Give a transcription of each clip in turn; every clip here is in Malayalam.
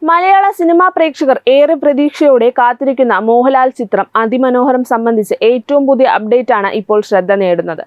മലയാള സിനിമാ പ്രേക്ഷകർ ഏറെ പ്രതീക്ഷയോടെ കാത്തിരിക്കുന്ന മോഹൻലാൽ ചിത്രം അതിമനോഹരം സംബന്ധിച്ച് ഏറ്റവും പുതിയ അപ്ഡേറ്റ് ആണ് ഇപ്പോൾ ശ്രദ്ധ നേടുന്നത്.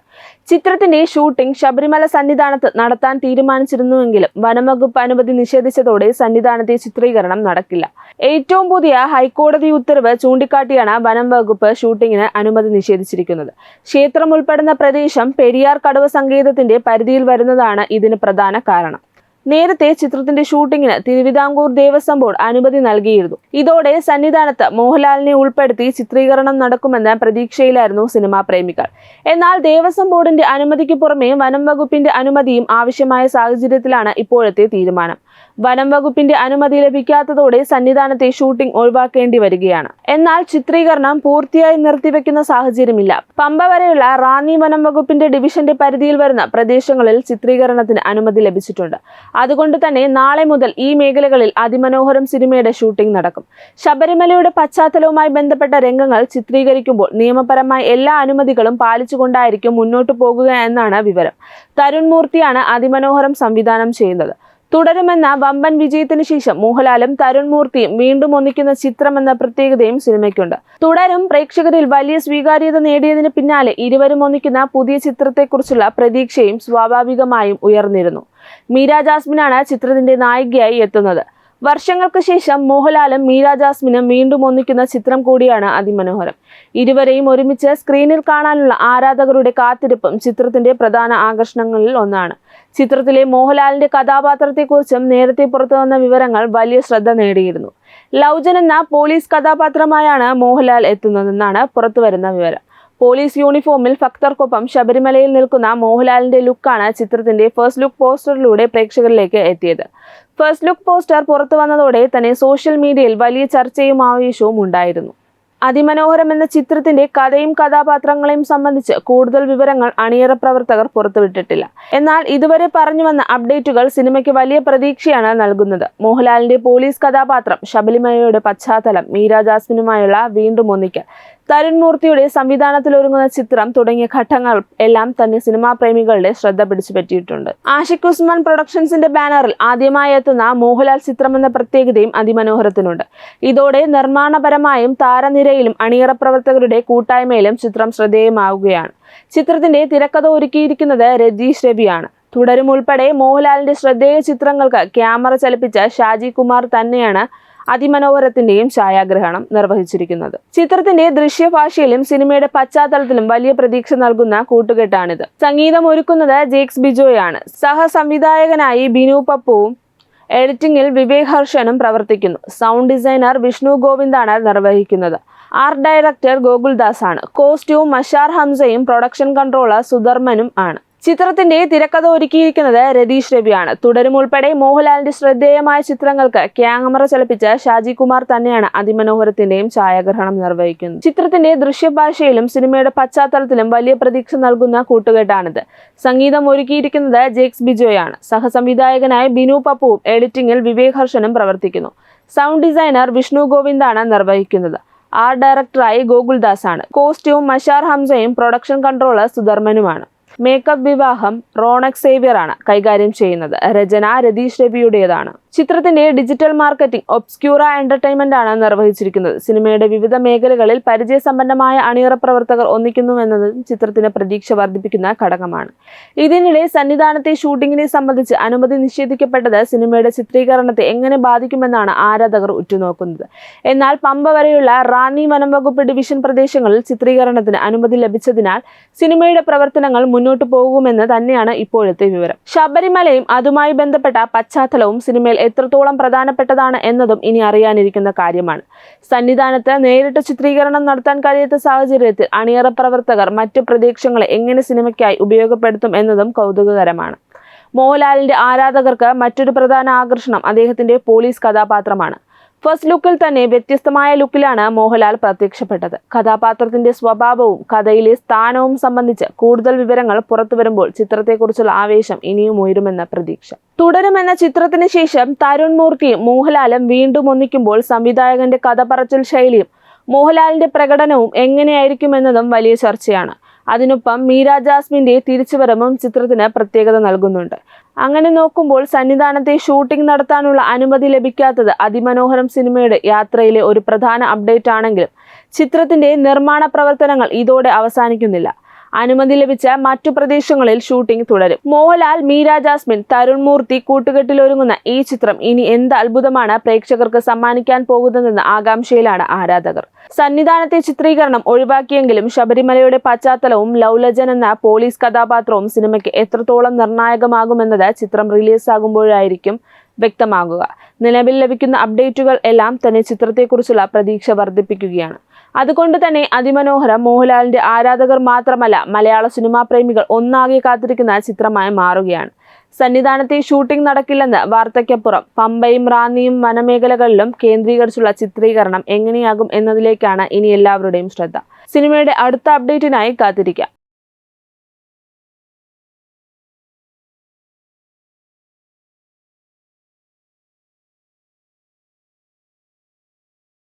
ചിത്രത്തിന്റെ ഷൂട്ടിംഗ് ശബരിമല സന്നിധാനത്ത് നടത്താൻ തീരുമാനിച്ചിരുന്നുവെങ്കിലും വനംവകുപ്പ് അനുമതി നിഷേധിച്ചതോടെ സന്നിധാനത്തെ ചിത്രീകരണം നടക്കില്ല. ഏറ്റവും പുതിയ ഹൈക്കോടതി ഉത്തരവ് ചൂണ്ടിക്കാട്ടിയാണ് വനംവകുപ്പ് ഷൂട്ടിങ്ങിന് അനുമതി നിഷേധിച്ചിരിക്കുന്നത്. ക്ഷേത്രം ഉൾപ്പെടുന്ന പ്രദേശം പെരിയാർ കടുവ സങ്കേതത്തിന്റെ പരിധിയിൽ വരുന്നതാണ് ഇതിന് പ്രധാന കാരണം. നേരത്തെ ചിത്രത്തിന്റെ ഷൂട്ടിങ്ങിന് തിരുവിതാംകൂർ ദേവസ്വം ബോർഡ് അനുമതി നൽകിയിരുന്നു. ഇതോടെ സന്നിധാനത്ത് മോഹൻലാലിനെ ഉൾപ്പെടുത്തി ചിത്രീകരണം നടക്കുമെന്ന പ്രതീക്ഷയിലായിരുന്നു സിനിമാ പ്രേമികൾ. എന്നാൽ ദേവസ്വം ബോർഡിന്റെ അനുമതിക്ക് പുറമെ വനം വകുപ്പിന്റെ അനുമതിയും ആവശ്യമായ സാഹചര്യത്തിലാണ് ഇപ്പോഴത്തെ തീരുമാനം. വനം വകുപ്പിന്റെ അനുമതി ലഭിക്കാത്തതോടെ സന്നിധാനത്തെ ഷൂട്ടിംഗ് ഒഴിവാക്കേണ്ടി വരികയാണ്. എന്നാൽ ചിത്രീകരണം പൂർത്തിയായി നിർത്തിവെക്കുന്ന സാഹചര്യമില്ല. പമ്പ വരെയുള്ള റാന്നി വനം വകുപ്പിന്റെ ഡിവിഷന്റെ പരിധിയിൽ വരുന്ന പ്രദേശങ്ങളിൽ ചിത്രീകരണത്തിന് അനുമതി ലഭിച്ചിട്ടുണ്ട്. അതുകൊണ്ട് തന്നെ നാളെ മുതൽ ഈ മേഖലകളിൽ അതിമനോഹരം സിനിമയുടെ ഷൂട്ടിംഗ് നടക്കും. ശബരിമലയുടെ പശ്ചാത്തലവുമായി ബന്ധപ്പെട്ട രംഗങ്ങൾ ചിത്രീകരിക്കുമ്പോൾ നിയമപരമായ എല്ലാ അനുമതികളും പാലിച്ചുകൊണ്ടായിരിക്കും മുന്നോട്ടു പോകുക എന്നാണ് വിവരം. തരുൺ മൂർത്തിയാണ് അതിമനോഹരം സംവിധാനം ചെയ്യുന്നത്. തുടരുമെന്ന വമ്പൻ വിജയത്തിന് ശേഷം മോഹൻലാലും തരുൺ മൂർത്തിയും വീണ്ടും ഒന്നിക്കുന്ന ചിത്രമെന്ന പ്രത്യേകതയും സിനിമയ്ക്കുണ്ട്. തുടരും പ്രേക്ഷകരിൽ വലിയ സ്വീകാര്യത നേടിയതിന് പിന്നാലെ ഇരുവരും ഒന്നിക്കുന്ന പുതിയ ചിത്രത്തെക്കുറിച്ചുള്ള പ്രതീക്ഷയും സ്വാഭാവികമായും ഉയർന്നിരുന്നു. മീര ജാസ്മിനാണ് ചിത്രത്തിന്റെ നായികയായി എത്തുന്നത്. വർഷങ്ങൾക്ക് ശേഷം മോഹൻലാലും മീര ജാസ്മിനും വീണ്ടും ഒന്നിക്കുന്ന ചിത്രം കൂടിയാണ് അതിമനോഹരം. ഇരുവരെയും ഒരുമിച്ച് സ്ക്രീനിൽ കാണാനുള്ള ആരാധകരുടെ കാത്തിരിപ്പും ചിത്രത്തിന്റെ പ്രധാന ആകർഷണങ്ങളിൽ ഒന്നാണ്. ചിത്രത്തിലെ മോഹൻലാലിന്റെ കഥാപാത്രത്തെക്കുറിച്ചും നേരത്തെ പുറത്തുവന്ന വിവരങ്ങൾ വലിയ ശ്രദ്ധ നേടിയിരുന്നു. ലൗജൻ എന്ന പോലീസ് കഥാപാത്രമായാണ് മോഹൻലാൽ എത്തുന്നതെന്നാണ് പുറത്തുവരുന്ന വിവരം. പോലീസ് യൂണിഫോമിൽ ഭക്തർക്കൊപ്പം ശബരിമലയിൽ നിൽക്കുന്ന മോഹൻലാലിന്റെ ലുക്കാണ് ചിത്രത്തിന്റെ ഫസ്റ്റ് ലുക്ക് പോസ്റ്ററിലൂടെ പ്രേക്ഷകരിലേക്ക് എത്തിയത്. ഫസ്റ്റ് ലുക്ക് പോസ്റ്റർ പുറത്തു വന്നതോടെ തന്നെ സോഷ്യൽ മീഡിയയിൽ വലിയ ചർച്ചയും ആവേശവും ഉണ്ടായിരുന്നു. അതിമനോഹരം എന്ന ചിത്രത്തിന്റെ കഥയും കഥാപാത്രങ്ങളെയും സംബന്ധിച്ച് കൂടുതൽ വിവരങ്ങൾ അണിയറ പ്രവർത്തകർ പുറത്തുവിട്ടിട്ടില്ല. എന്നാൽ ഇതുവരെ പറഞ്ഞു വന്ന അപ്ഡേറ്റുകൾ സിനിമയ്ക്ക് വലിയ പ്രതീക്ഷയാണ് നൽകുന്നത്. മോഹൻലാലിന്റെ പോലീസ് കഥാപാത്രം, ശബരിമലയുടെ പശ്ചാത്തലം, മീര ജാസ്മിനുമായുള്ള വീണ്ടും ഒന്നിക്കൽ, തരുൺ മൂർത്തിയുടെ സംവിധാനത്തിലൊരുങ്ങുന്ന ചിത്രം തുടങ്ങിയ ഘട്ടങ്ങൾ എല്ലാം തന്നെ സിനിമാ പ്രേമികളുടെ ശ്രദ്ധ പിടിച്ചുപറ്റിയിട്ടുണ്ട്. ആഷിഖ് ഉസ്മാൻ പ്രൊഡക്ഷൻസിന്റെ ബാനറിൽ ആദ്യമായി എത്തുന്ന മോഹൻലാൽ ചിത്രമെന്ന പ്രത്യേകതയും അതിമനോഹരത്തിനുണ്ട്. ഇതോടെ നിർമ്മാണപരമായും താരനിരയിലും അണിയറ പ്രവർത്തകരുടെ കൂട്ടായ്മയിലും ചിത്രം ശ്രദ്ധേയമാവുകയാണ്. ചിത്രത്തിന്റെ തിരക്കഥ ഒരുക്കിയിരിക്കുന്നത് രതീഷ് രവിയാണ്. തുടരും ഉൾപ്പെടെ മോഹൻലാലിന്റെ ശ്രദ്ധേയ ചിത്രങ്ങൾക്ക് ക്യാമറ ചലിപ്പിച്ച ഷാജി കുമാർ തന്നെയാണ് അതിമനോഹരത്തിന്റെയും ഛായാഗ്രഹണം നിർവഹിച്ചിരിക്കുന്നത്. ചിത്രത്തിന്റെ ദൃശ്യഭാഷയിലും സിനിമയുടെ പശ്ചാത്തലത്തിലും വലിയ പ്രതീക്ഷ നൽകുന്ന കൂട്ടുകെട്ടാണിത്. സംഗീതം ഒരുക്കുന്നത് ജേക്സ് ബിജോയാണ്. സഹസംവിധായകനായി ബിനു പപ്പുവും എഡിറ്റിംഗിൽ വിവേക് ഹർഷനും പ്രവർത്തിക്കുന്നു. സൗണ്ട് ഡിസൈനർ വിഷ്ണു ഗോവിന്ദാണ് നിർവഹിക്കുന്നത്. ആർട്ട് ഡയറക്ടർ ഗോകുൽദാസ് ആണ്. കോസ്റ്റ്യൂം മഷാർ ഹംസയും പ്രൊഡക്ഷൻ കൺട്രോളർ സുധർമ്മനും ആണ്. ചിത്രത്തിന്റെ തിരക്കഥ ഒരുക്കിയിരിക്കുന്നത് രതീഷ് രവിയാണ്. തുടരും ഉൾപ്പെടെ മോഹൻലാലിന്റെ ശ്രദ്ധേയമായ ചിത്രങ്ങൾക്ക് ക്യാമറ ചലിപ്പിച്ച ഷാജി കുമാർ തന്നെയാണ് അതിമനോഹരത്തിന്റെയും ഛായാഗ്രഹണം നിർവഹിക്കുന്നത്. ചിത്രത്തിന്റെ ദൃശ്യഭാഷയിലും സിനിമയുടെ പശ്ചാത്തലത്തിലും വലിയ പ്രതീക്ഷ നൽകുന്ന കൂട്ടുകെട്ടാണിത്. സംഗീതം ഒരുക്കിയിരിക്കുന്നത് ജേക്സ് ബിജോയാണ്. സഹസംവിധായകനായി ബിനു പപ്പുവും എഡിറ്റിംഗിൽ വിവേക് ഹർഷനും പ്രവർത്തിക്കുന്നു. സൗണ്ട് ഡിസൈനർ വിഷ്ണു ഗോവിന്ദാണ് നിർവഹിക്കുന്നത്. ആർട്ട് ഡയറക്ടറായി ഗോകുൽദാസ് ആണ്. കോസ്റ്റ്യൂം മഷാർ ഹംസയും പ്രൊഡക്ഷൻ കൺട്രോളർ സുധർമ്മനുമാണ്. മേക്കപ്പ് വിവാഹം റോണക് സേവ്യർ ആണ് കൈകാര്യം ചെയ്യുന്നത്. രചന രതീഷ് രവിയുടേതാണ്. ചിത്രത്തിന്റെ ഡിജിറ്റൽ മാർക്കറ്റിംഗ് ഒബ്സ്ക്യൂറ എന്റർടൈൻമെന്റ് ആണ് നിർവഹിച്ചിരിക്കുന്നത്. സിനിമയുടെ വിവിധ മേഖലകളിൽ പരിചയസമ്പന്നമായ അണിയറ പ്രവർത്തകർ ഒന്നിക്കുന്നുവെന്നതും ചിത്രത്തിന് പ്രതീക്ഷ വർദ്ധിപ്പിക്കുന്ന ഘടകമാണ്. ഇതിനിടെ സന്നിധാനത്തെ ഷൂട്ടിങ്ങിനെ സംബന്ധിച്ച് അനുമതി നിഷേധിക്കപ്പെട്ടത് സിനിമയുടെ ചിത്രീകരണത്തെ എങ്ങനെ ബാധിക്കുമെന്നാണ് ആരാധകർ ഉറ്റുനോക്കുന്നത്. എന്നാൽ പമ്പ വരെയുള്ള റാന്നി വനം വകുപ്പ് ഡിവിഷൻ പ്രദേശങ്ങളിൽ ചിത്രീകരണത്തിന് അനുമതി ലഭിച്ചതിനാൽ സിനിമയുടെ പ്രവർത്തനങ്ങൾ മുന്നോട്ടു പോകുമെന്ന് തന്നെയാണ് ഇപ്പോഴത്തെ വിവരം. ശബരിമലയും അതുമായി ബന്ധപ്പെട്ട പശ്ചാത്തലവും സിനിമയിൽ എത്രത്തോളം പ്രധാനപ്പെട്ടതാണ് എന്നതും ഇനി അറിയാനിരിക്കുന്ന കാര്യമാണ്. സന്നിധാനത്ത് നേരിട്ട് ചിത്രീകരണം നടത്താൻ കഴിയാത്ത സാഹചര്യത്തിൽ അണിയറ പ്രവർത്തകർ മറ്റു പ്രദേശങ്ങളെ എങ്ങനെ സിനിമയ്ക്കായി ഉപയോഗപ്പെടുത്തും എന്നതും കൗതുകകരമാണ്. മോഹൻലാലിന്റെ ആരാധകർക്ക് മറ്റൊരു പ്രധാന ആകർഷണം അദ്ദേഹത്തിന്റെ പോലീസ് കഥാപാത്രമാണ്. ഫസ്റ്റ് ലുക്കിൽ തന്നെ വ്യത്യസ്തമായ ലുക്കിലാണ് മോഹൻലാൽ പ്രത്യക്ഷപ്പെട്ടത്. കഥാപാത്രത്തിന്റെ സ്വഭാവവും കഥയിലെ സ്ഥാനവും സംബന്ധിച്ച് കൂടുതൽ വിവരങ്ങൾ പുറത്തുവരുമ്പോൾ ചിത്രത്തെക്കുറിച്ചുള്ള ആവേശം ഇനിയും ഉയരുമെന്ന പ്രതീക്ഷ. തുടരുമെന്ന ചിത്രത്തിന് ശേഷം തരുൺ മൂർത്തിയും മോഹൻലാലും വീണ്ടും ഒന്നിക്കുമ്പോൾ സംവിധായകന്റെ കഥ പറച്ചിൽ ശൈലിയും മോഹൻലാലിന്റെ പ്രകടനവും എങ്ങനെയായിരിക്കുമെന്നതും വലിയ ചർച്ചയാണ്. അതിനൊപ്പം മീര ജാസ്മിന്റെ തിരിച്ചുവരവും ചിത്രത്തിന് പ്രത്യേകത നൽകുന്നുണ്ട്. അങ്ങനെ നോക്കുമ്പോൾ സന്നിധാനത്തെ ഷൂട്ടിംഗ് നടത്താനുള്ള അനുമതി ലഭിക്കാത്തത് അതിമനോഹരം സിനിമയുടെ യാത്രയിലെ ഒരു പ്രധാന അപ്ഡേറ്റ് ആണെങ്കിലും ചിത്രത്തിന്റെ നിർമ്മാണ പ്രവർത്തനങ്ങൾ ഇതോടെ അവസാനിക്കുന്നില്ല. അനുമതി ലഭിച്ച മറ്റു പ്രദേശങ്ങളിൽ ഷൂട്ടിംഗ് തുടരും. മോഹൻലാൽ, മീര ജാസ്മിൻ, തരുൺ മൂർത്തി കൂട്ടുകെട്ടിലൊരുങ്ങുന്ന ഈ ചിത്രം ഇനി എന്ത് അത്ഭുതമാണ് പ്രേക്ഷകർക്ക് സമ്മാനിക്കാൻ പോകുന്നതെന്ന ആകാംക്ഷയിലാണ് ആരാധകർ. സന്നിധാനത്തെ ചിത്രീകരണം ഒഴിവാക്കിയെങ്കിലും ശബരിമലയുടെ പശ്ചാത്തലവും ലൗലജൻ എന്ന പോലീസ് കഥാപാത്രവും സിനിമയ്ക്ക് എത്രത്തോളം നിർണായകമാകുമെന്നത് ചിത്രം റിലീസാകുമ്പോഴായിരിക്കും വ്യക്തമാകുക. നിലവിൽ ലഭിക്കുന്ന അപ്ഡേറ്റുകൾ എല്ലാം തന്നെ ചിത്രത്തെക്കുറിച്ചുള്ള പ്രതീക്ഷ വർദ്ധിപ്പിക്കുകയാണ്. അതുകൊണ്ട് തന്നെ അതിമനോഹരം മോഹൻലാലിന്റെ ആരാധകർ മാത്രമല്ല, മലയാള സിനിമാ പ്രേമികൾ ഒന്നാകെ കാത്തിരിക്കുന്ന ചിത്രമായി മാറുകയാണ്. സന്നിധാനത്തെ ഷൂട്ടിംഗ് നടക്കില്ലെന്ന് വാർത്തയ്ക്കപ്പുറം പമ്പയും റാന്നിയും വനമേഖലകളിലും കേന്ദ്രീകരിച്ചുള്ള ചിത്രീകരണം എങ്ങനെയാകും എന്നതിലേക്കാണ് ഇനി എല്ലാവരുടെയും ശ്രദ്ധ. സിനിമയുടെ അടുത്ത അപ്ഡേറ്റിനായി കാത്തിരിക്കാം.